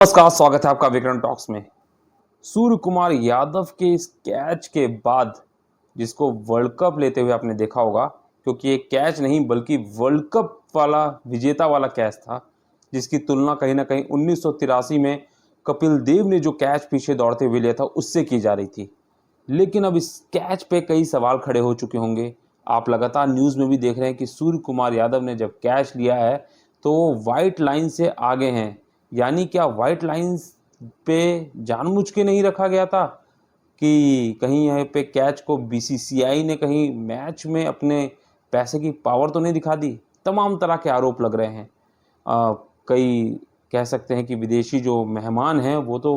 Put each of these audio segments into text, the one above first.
नमस्कार, स्वागत है आपका विक्रम टॉक्स में। सूर्य कुमार यादव के इस कैच के बाद जिसको वर्ल्ड कप लेते हुए आपने देखा होगा, क्योंकि ये कैच नहीं बल्कि वर्ल्ड कप वाला विजेता वाला कैच था, जिसकी तुलना कहीं ना कहीं 1983 में कपिल देव ने जो कैच पीछे दौड़ते हुए लिया था उससे की जा रही थी। लेकिन अब इस कैच पे कई सवाल खड़े हो चुके होंगे। आप लगातार न्यूज़ में भी देख रहे हैं कि सूर्य कुमार यादव ने जब कैच लिया है तो वो वाइट लाइन से आगे हैं। यानी क्या वाइट लाइन्स पे जानबूझ के नहीं रखा गया था कि कहीं यहाँ पे कैच को बीसीसीआई ने कहीं मैच में अपने पैसे की पावर तो नहीं दिखा दी? तमाम तरह के आरोप लग रहे हैं। कई कह सकते हैं कि विदेशी जो मेहमान हैं वो तो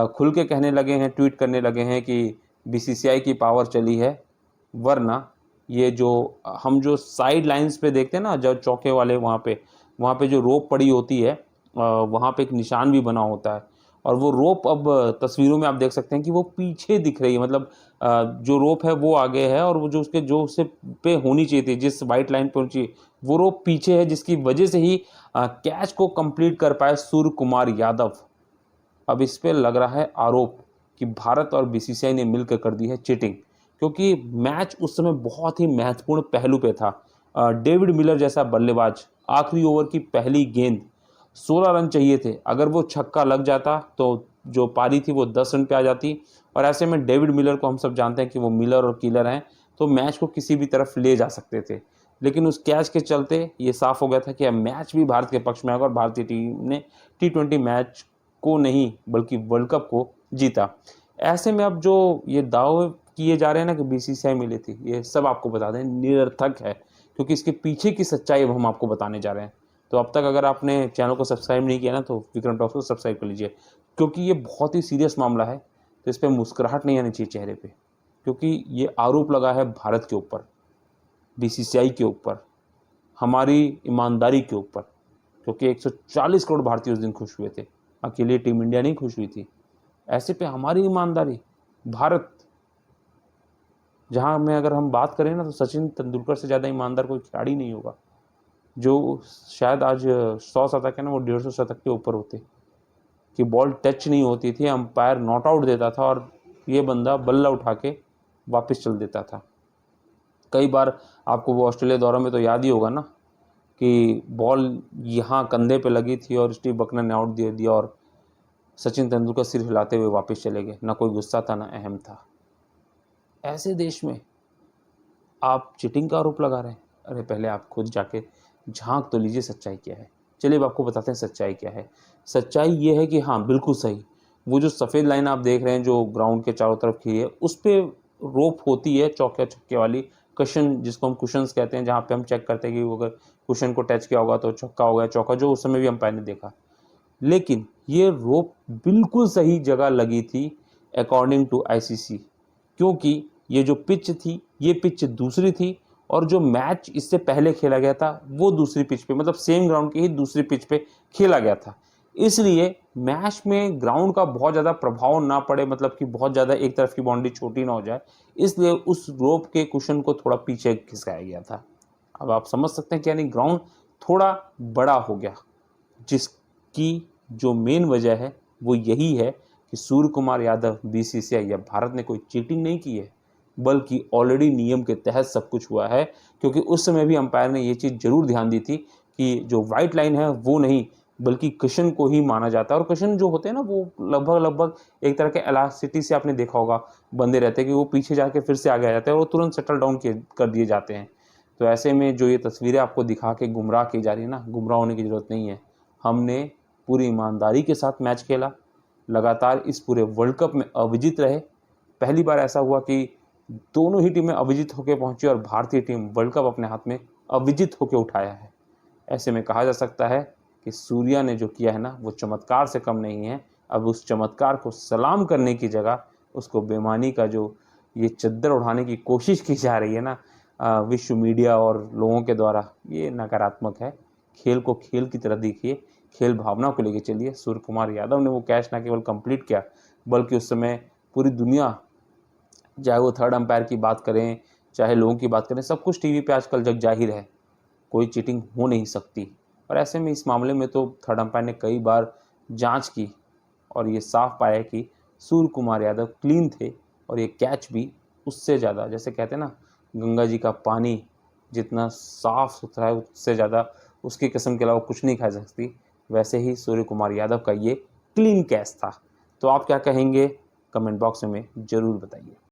खुल के कहने लगे हैं, ट्वीट करने लगे हैं कि बीसीसीआई की पावर चली है, वरना ये जो हम जो साइड लाइन्स पे देखते हैं ना, जो चौके वाले वहाँ पे जो रोप पड़ी होती है, वहाँ पे एक निशान भी बना होता है और वो रोप अब तस्वीरों में आप देख सकते हैं कि वो पीछे दिख रही है। मतलब जो रोप है वो आगे है और वो जो उससे पे होनी चाहिए थी, जिस वाइट लाइन पे होनी चाहिए, वो रोप पीछे है, जिसकी वजह से ही कैच को कंप्लीट कर पाए सूर्य कुमार यादव। अब इस पे लग रहा है आरोप कि भारत और बीसीसीआई ने मिलकर कर दी है चीटिंग, क्योंकि मैच उस समय बहुत ही महत्वपूर्ण पहलू पे था। डेविड मिलर जैसा बल्लेबाज, आखिरी ओवर की पहली गेंद, 16 रन चाहिए थे। अगर वो छक्का लग जाता तो जो पारी थी वो 10 रन पे आ जाती और ऐसे में डेविड मिलर को हम सब जानते हैं कि वो मिलर और किलर हैं, तो मैच को किसी भी तरफ ले जा सकते थे। लेकिन उस कैच के चलते ये साफ हो गया था कि अब मैच भी भारत के पक्ष में आएगा और भारतीय टीम ने T20 मैच को नहीं बल्कि वर्ल्ड कप को जीता। ऐसे में अब जो ये दावे किए जा रहे हैं ना कि बीसीसीआई मिली थी, ये सब आपको बता दें निरर्थक है, क्योंकि इसके पीछे की सच्चाई अब हम आपको बताने जा रहे हैं। तो अब तक अगर आपने चैनल को सब्सक्राइब नहीं किया ना तो विक्रम टॉक्स को सब्सक्राइब कर लीजिए, क्योंकि ये बहुत ही सीरियस मामला है। तो इस पर मुस्कुराहट नहीं आनी चाहिए चेहरे पे, क्योंकि ये आरोप लगा है भारत के ऊपर, बीसीसीआई के ऊपर, हमारी ईमानदारी के ऊपर, क्योंकि 140 करोड़ भारतीय उस दिन खुश हुए थे, अकेले टीम इंडिया नहीं खुश हुई थी। ऐसे पे हमारी ईमानदारी, भारत, जहाँ में अगर हम बात करें ना तो सचिन तेंदुलकर से ज़्यादा ईमानदार कोई खिलाड़ी नहीं होगा। जो शायद आज 100 शतक है ना, वो 150 शतक के ऊपर होते, कि बॉल टच नहीं होती थी, अंपायर नॉट आउट देता था और ये बंदा बल्ला उठा के वापस चल देता था। कई बार आपको वो ऑस्ट्रेलिया दौरे में तो याद ही होगा ना कि बॉल यहाँ कंधे पे लगी थी और स्टीव बकनर ने आउट दे दिया और सचिन तेंदुलकर सिर हिलाते हुए वापस चले गए, ना कोई गुस्सा था ना अहम था। ऐसे देश में आप चीटिंग का आरोप लगा रहे हैं? अरे पहले आप खुद जाके झांक तो लीजिए सच्चाई क्या है। चलिए अब आपको बताते हैं सच्चाई क्या है। सच्चाई ये है कि हाँ, बिल्कुल सही, वो जो सफ़ेद लाइन आप देख रहे हैं जो ग्राउंड के चारों तरफ खींची है, उस पे रोप होती है चौके छक्के वाली, कशन जिसको हम कुशन्स कहते हैं, जहाँ पे हम चेक करते हैं कि वो अगर कुशन को टच किया होगा तो छक्का हो गया, चौका, जो उस समय भी अंपायर ने देखा। लेकिन ये रोप बिल्कुल सही जगह लगी थी अकॉर्डिंग टू आईसीसी, क्योंकि ये जो पिच थी, ये पिच दूसरी थी और जो मैच इससे पहले खेला गया था वो दूसरी पिच पे, मतलब सेम ग्राउंड की ही दूसरी पिच पे खेला गया था। इसलिए मैच में ग्राउंड का बहुत ज़्यादा प्रभाव ना पड़े, मतलब कि बहुत ज़्यादा एक तरफ की बाउंड्री छोटी ना हो जाए, इसलिए उस रोप के कुशन को थोड़ा पीछे खिसकाया गया था। अब आप समझ सकते हैं कि यानी ग्राउंड थोड़ा बड़ा हो गया, जिसकी जो मेन वजह है वो यही है कि सूर्य कुमार यादव, बीसीसीआई या भारत ने कोई चीटिंग नहीं की है, बल्कि ऑलरेडी नियम के तहत सब कुछ हुआ है। क्योंकि उस समय भी अंपायर ने ये चीज़ जरूर ध्यान दी थी कि जो वाइट लाइन है वो नहीं बल्कि कशन को ही माना जाता है, और कशन जो होते हैं ना वो लगभग लगभग एक तरह के इलास्टिसिटी से आपने देखा होगा बंधे रहते हैं, कि वो पीछे जाके फिर से आगे आ जाते हैं और वो तुरंत सेटल डाउन कर दिए जाते हैं। तो ऐसे में जो ये तस्वीरें आपको दिखा के गुमराह की जा रही है ना, गुमराह होने की ज़रूरत नहीं है। हमने पूरी ईमानदारी के साथ मैच खेला, लगातार इस पूरे वर्ल्ड कप में अविजित रहे। पहली बार ऐसा हुआ कि दोनों ही टीमें अविजित होकर पहुंची और भारतीय टीम वर्ल्ड कप अपने हाथ में अविजित होकर उठाया है। ऐसे में कहा जा सकता है कि सूर्या ने जो किया है ना वो चमत्कार से कम नहीं है। अब उस चमत्कार को सलाम करने की जगह उसको बेईमानी का जो ये चद्दर उठाने की कोशिश की जा रही है ना, विश्व मीडिया और लोगों के द्वारा, ये नकारात्मक है। खेल को खेल की तरह देखिए, खेल भावना को लेके चलिए। सूर्य कुमार यादव ने वो कैच ना केवल कंप्लीट किया बल्कि उस समय पूरी दुनिया, चाहे वो थर्ड अंपायर की बात करें चाहे लोगों की बात करें, सब कुछ टीवी पे आजकल जग जाहिर है, कोई चीटिंग हो नहीं सकती। और ऐसे में इस मामले में तो थर्ड अंपायर ने कई बार जांच की और ये साफ पाया कि सूर्य कुमार यादव क्लीन थे और ये कैच भी उससे ज़्यादा, जैसे कहते हैं ना गंगा जी का पानी जितना साफ सुथरा है उससे ज़्यादा उसकी कसम के अलावा कुछ नहीं खा सकती, वैसे ही सूर्य कुमार यादव का ये क्लीन कैच था। तो आप क्या कहेंगे कमेंट बॉक्स में ज़रूर बताइए।